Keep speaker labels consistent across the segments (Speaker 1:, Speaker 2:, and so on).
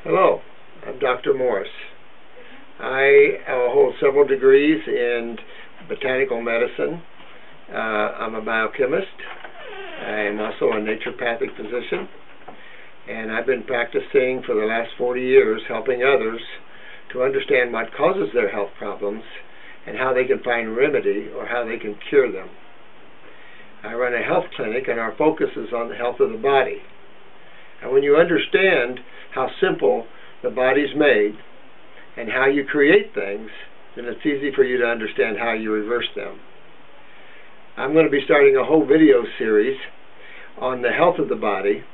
Speaker 1: Hello, I'm Dr. Morse. I hold several degrees in botanical medicine. I'm a biochemist. I'm also a naturopathic physician, and I've been practicing for the last 40 years helping others to understand what causes their health problems and how they can find remedy or how they can cure them. I run a health clinic, and our focus is on the health of the body. And when you understand how simple the body's made and how you create things, then it's easy for you to understand how you reverse them. I'm going to be starting a whole video series on the health of the body,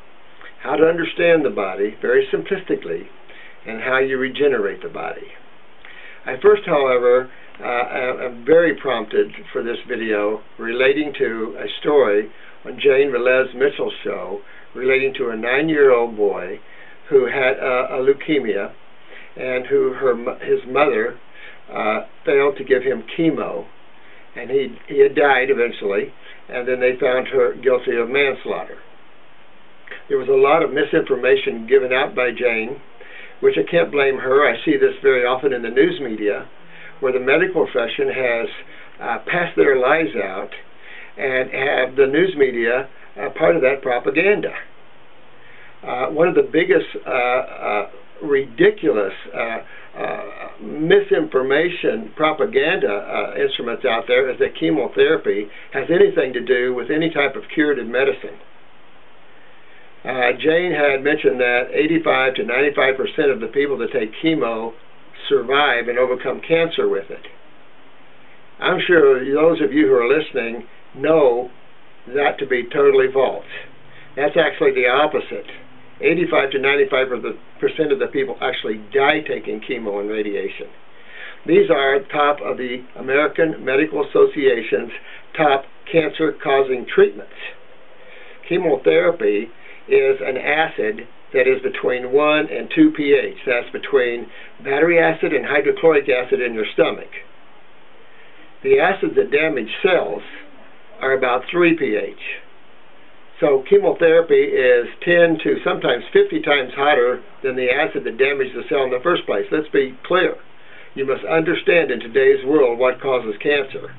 Speaker 1: how to understand the body very simplistically, and how you regenerate the body. I first, however, am very prompted for this video relating to a story on Jane Velez Mitchell's show relating to a 9-year-old boy who had a leukemia, and his mother failed to give him chemo, and he had died eventually, and then they found her guilty of manslaughter. There was a lot of misinformation given out by Jane, which I can't blame her. I see this very often in the news media, where the medical profession has passed their lies out and have the news media part of that propaganda. One of the biggest ridiculous misinformation propaganda instruments out there is that chemotherapy has anything to do with any type of curative medicine. Jane had mentioned that 85 to 95% of the people that take chemo survive and overcome cancer with it. I'm sure those of you who are listening know that to be totally false. That's actually the opposite. 85 to 95% of the people actually die taking chemo and radiation. These are top of the American Medical Association's top cancer-causing treatments. Chemotherapy is an acid that is between 1 and 2 pH. That's between battery acid and hydrochloric acid in your stomach. The acids that damage cells are about 3 pH. So chemotherapy is 10 to sometimes 50 times hotter than the acid that damaged the cell in the first place. Let's be clear. You must understand in today's world what causes cancer.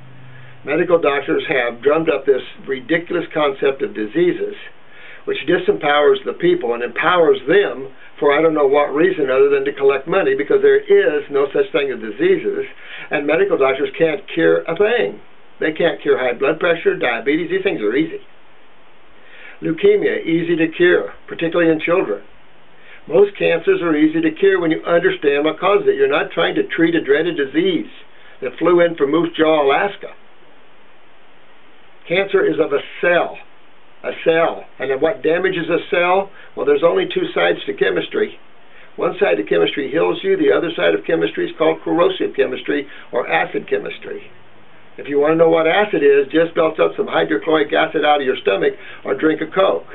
Speaker 1: Medical doctors have drummed up this ridiculous concept of diseases, which disempowers the people and empowers them for I don't know what reason other than to collect money, because there is no such thing as diseases, and medical doctors can't cure a thing. They can't cure high blood pressure, diabetes. These things are easy. Leukemia, easy to cure, particularly in children. Most cancers are easy to cure when you understand what causes it. You're not trying to treat a dreaded disease that flew in from Moose Jaw, Alaska. Cancer is of a cell. And then what damages a cell? Well, there's only two sides to chemistry. One side of chemistry heals you. The other side of chemistry is called corrosive chemistry or acid chemistry. If you want to know what acid is, just belt up some hydrochloric acid out of your stomach or drink a Coke.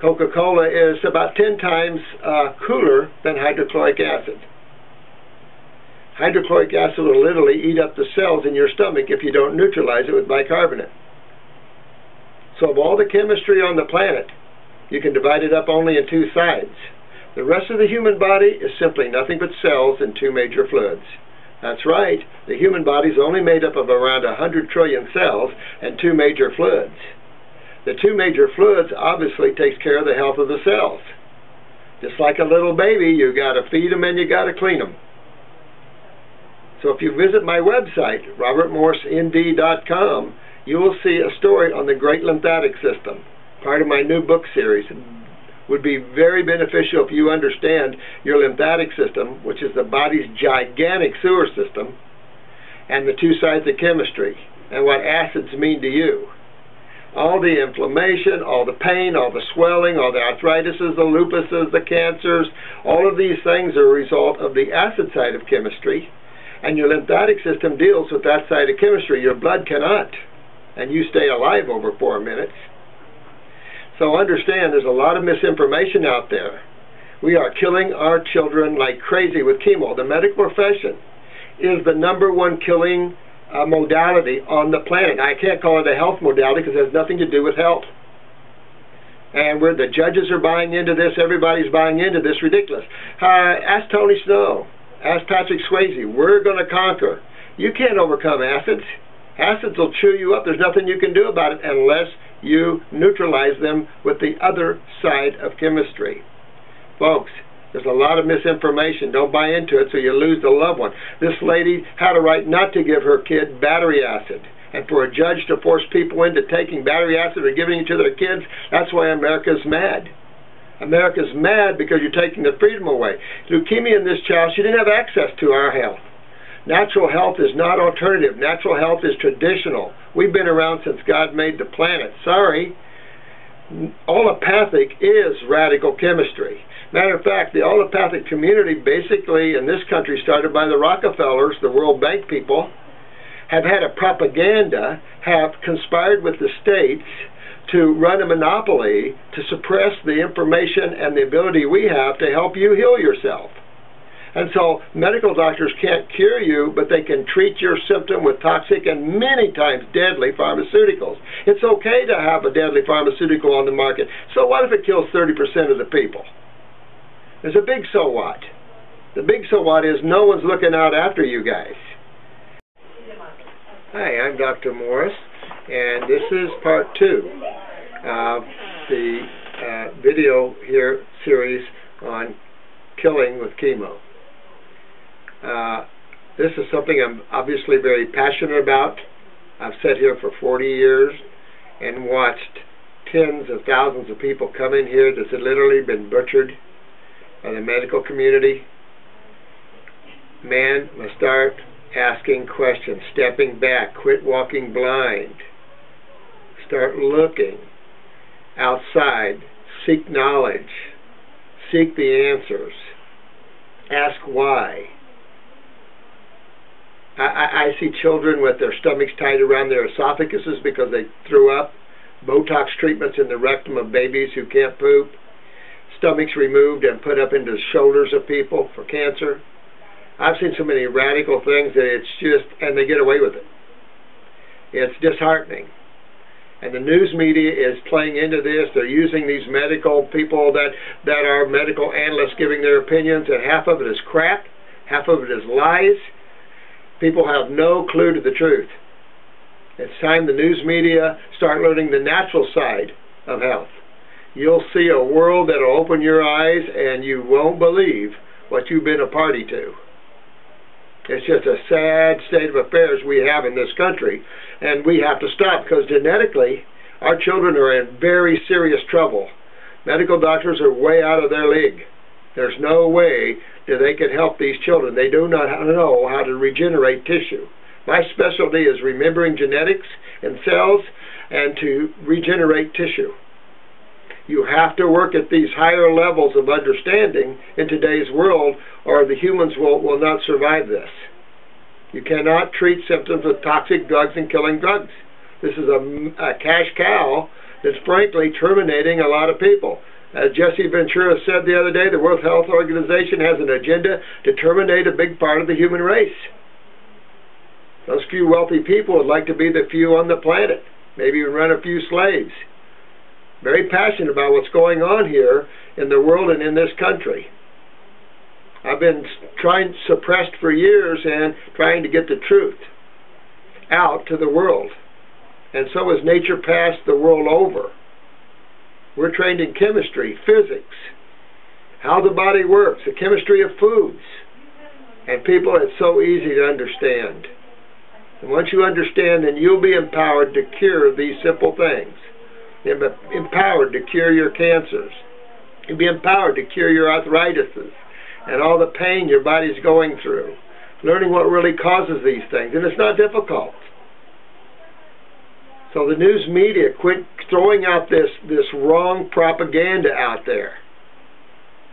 Speaker 1: Coca-Cola is about 10 times cooler than hydrochloric acid. Hydrochloric acid will literally eat up the cells in your stomach if you don't neutralize it with bicarbonate. So of all the chemistry on the planet, you can divide it up only in two sides. The rest of the human body is simply nothing but cells and two major fluids. That's right, the human body is only made up of around 100 trillion cells and two major fluids. The two major fluids obviously takes care of the health of the cells. Just like a little baby, you got to feed them and you got to clean them. So if you visit my website, robertmorseND.com, you will see a story on the great lymphatic system, part of my new book series. Would be very beneficial if you understand your lymphatic system, which is the body's gigantic sewer system, and the two sides of chemistry, and what acids mean to you. All the inflammation, all the pain, all the swelling, all the arthritises, the lupuses, the cancers, all of these things are a result of the acid side of chemistry, and your lymphatic system deals with that side of chemistry. Your blood cannot, and you stay alive over 4 minutes. So understand, there's a lot of misinformation out there. We are killing our children like crazy with chemo. The medical profession is the #1 killing modality on the planet. I can't call it a health modality because it has nothing to do with health. And where the judges are buying into this, everybody's buying into this, ridiculous. Ask Tony Snow, ask Patrick Swayze, we're going to conquer. You can't overcome acids. Acids will chew you up. There's nothing you can do about it unless you neutralize them with the other side of chemistry. Folks, there's a lot of misinformation. Don't buy into it so you lose the loved one. This lady had a right not to give her kid battery acid. And for a judge to force people into taking battery acid or giving it to their kids, that's why America's mad. America's mad because you're taking the freedom away. Leukemia in this child, she didn't have access to our health. Natural health is not alternative. Natural health is traditional. We've been around since God made the planet. Sorry. Allopathic is radical chemistry. Matter of fact, the allopathic community basically in this country, started by the Rockefellers, the World Bank people, have had a propaganda, have conspired with the states to run a monopoly to suppress the information and the ability we have to help you heal yourself. And so medical doctors can't cure you, but they can treat your symptom with toxic and many times deadly pharmaceuticals. It's okay to have a deadly pharmaceutical on the market. So what if it kills 30% of the people? There's a big so what. The big so what is no one's looking out after you guys. Hi, I'm Dr. Morse, and this is part 2 of the video here series on killing with chemo. This is something I'm obviously very passionate about. I've sat here for 40 years and watched tens of thousands of people come in here that's literally been butchered by the medical community. Man must start asking questions, stepping back, quit walking blind. Start looking outside, seek knowledge, seek the answers, ask why. I see children with their stomachs tied around their esophaguses because they threw up, Botox treatments in the rectum of babies who can't poop, stomachs removed and put up into the shoulders of people for cancer. I've seen so many radical things that it's just, and they get away with it. It's disheartening. And the news media is playing into this. They're using these medical people that are medical analysts giving their opinions, and half of it is crap, half of it is lies. People have no clue to the truth. It's time the news media start learning the natural side of health. You'll see a world that will open your eyes and you won't believe what you've been a party to. It's just a sad state of affairs we have in this country, and we have to stop because genetically our children are in very serious trouble. Medical doctors are way out of their league. There's no way that they can help these children. They do not know how to regenerate tissue. My specialty is remembering genetics and cells and to regenerate tissue. You have to work at these higher levels of understanding in today's world, or the humans will not survive this. You cannot treat symptoms with toxic drugs and killing drugs. This is a cash cow that's frankly terminating a lot of people. As Jesse Ventura said the other day, the World Health Organization has an agenda to terminate a big part of the human race. Those few wealthy people would like to be the few on the planet, maybe even run a few slaves. Very passionate about what's going on here in the world and in this country. I've been suppressed for years and trying to get the truth out to the world. And so has nature passed the world over. We're trained in chemistry, physics, how the body works, the chemistry of foods. And people, it's so easy to understand. And once you understand, then you'll be empowered to cure these simple things. You'll be empowered to cure your cancers. You'll be empowered to cure your arthritises and all the pain your body's going through. Learning what really causes these things. And it's not difficult. So the news media, quit throwing out this wrong propaganda out there.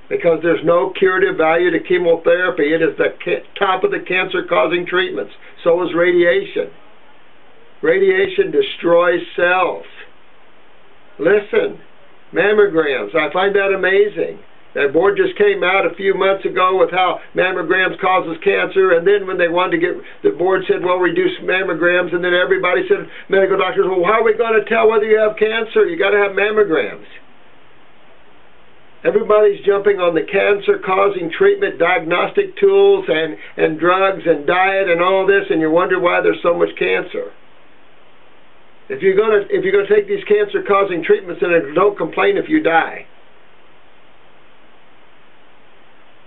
Speaker 1: Because there's no curative value to chemotherapy. It is the top of the cancer-causing treatments. So is radiation. Radiation destroys cells. Listen, mammograms, I find that amazing. That board just came out a few months ago with how mammograms causes cancer, and then when they wanted to get, the board said, well, reduce mammograms, and then everybody said, medical doctors, well, how are we going to tell whether you have cancer? You got to have mammograms. Everybody's jumping on the cancer-causing treatment, diagnostic tools, and drugs and diet and all this, and you wonder why there's so much cancer. If you're gonna take these cancer-causing treatments, then don't complain if you die.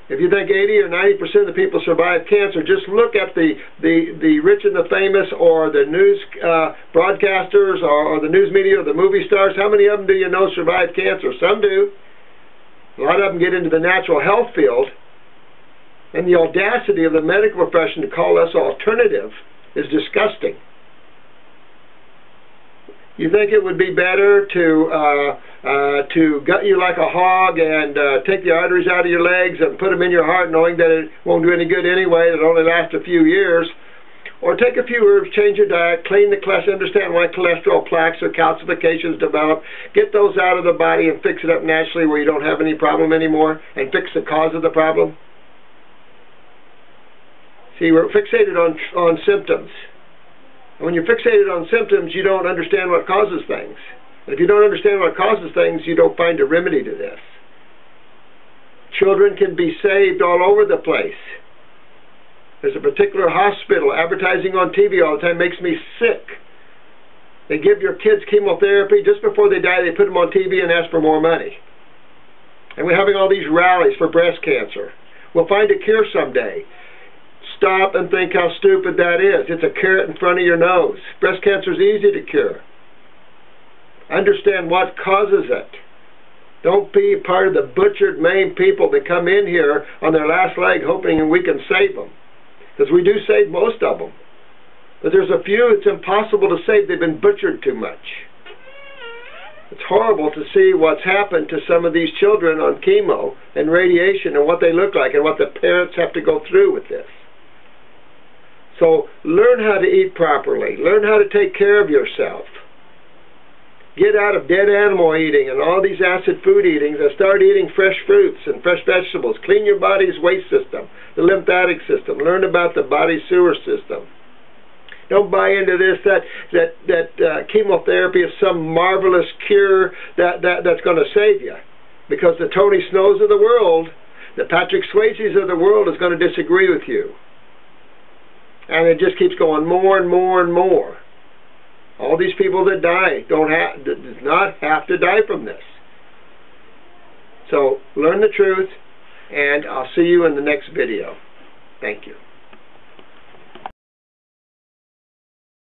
Speaker 1: If you think 80 or 90% of the people survive cancer, just look at the rich and the famous, or the news broadcasters, or the news media, or the movie stars. How many of them do you know survive cancer? Some do. A lot of them get into the natural health field, and the audacity of the medical profession to call us alternative is disgusting. You think it would be better to gut you like a hog and take the arteries out of your legs and put them in your heart, knowing that it won't do any good anyway, it'll only last a few years? Or take a few herbs, change your diet, clean the cholesterol, understand why cholesterol plaques or calcifications develop, get those out of the body and fix it up naturally where you don't have any problem anymore, and fix the cause of the problem? See, we're fixated on symptoms. And when you're fixated on symptoms, you don't understand what causes things. And if you don't understand what causes things, you don't find a remedy to this. Children can be saved all over the place. There's a particular hospital advertising on TV all the time, makes me sick. They give your kids chemotherapy. Just before they die, they put them on TV and ask for more money. And we're having all these rallies for breast cancer. We'll find a cure someday. Stop and think how stupid that is. It's a carrot in front of your nose. Breast cancer is easy to cure. Understand what causes it. Don't be part of the butchered, maimed people that come in here on their last leg hoping we can save them. Because we do save most of them. But there's a few it's impossible to save. They've been butchered too much. It's horrible to see what's happened to some of these children on chemo and radiation, and what they look like, and what the parents have to go through with this. So learn how to eat properly. Learn how to take care of yourself. Get out of dead animal eating and all these acid food eatings and start eating fresh fruits and fresh vegetables. Clean your body's waste system, the lymphatic system. Learn about the body sewer system. Don't buy into this that chemotherapy is some marvelous cure that's going to save you. Because the Tony Snows of the world, the Patrick Swayzes of the world is going to disagree with you. And it just keeps going more and more and more. All these people that die does not have to die from this. So learn the truth, and I'll see you in the next video. Thank you.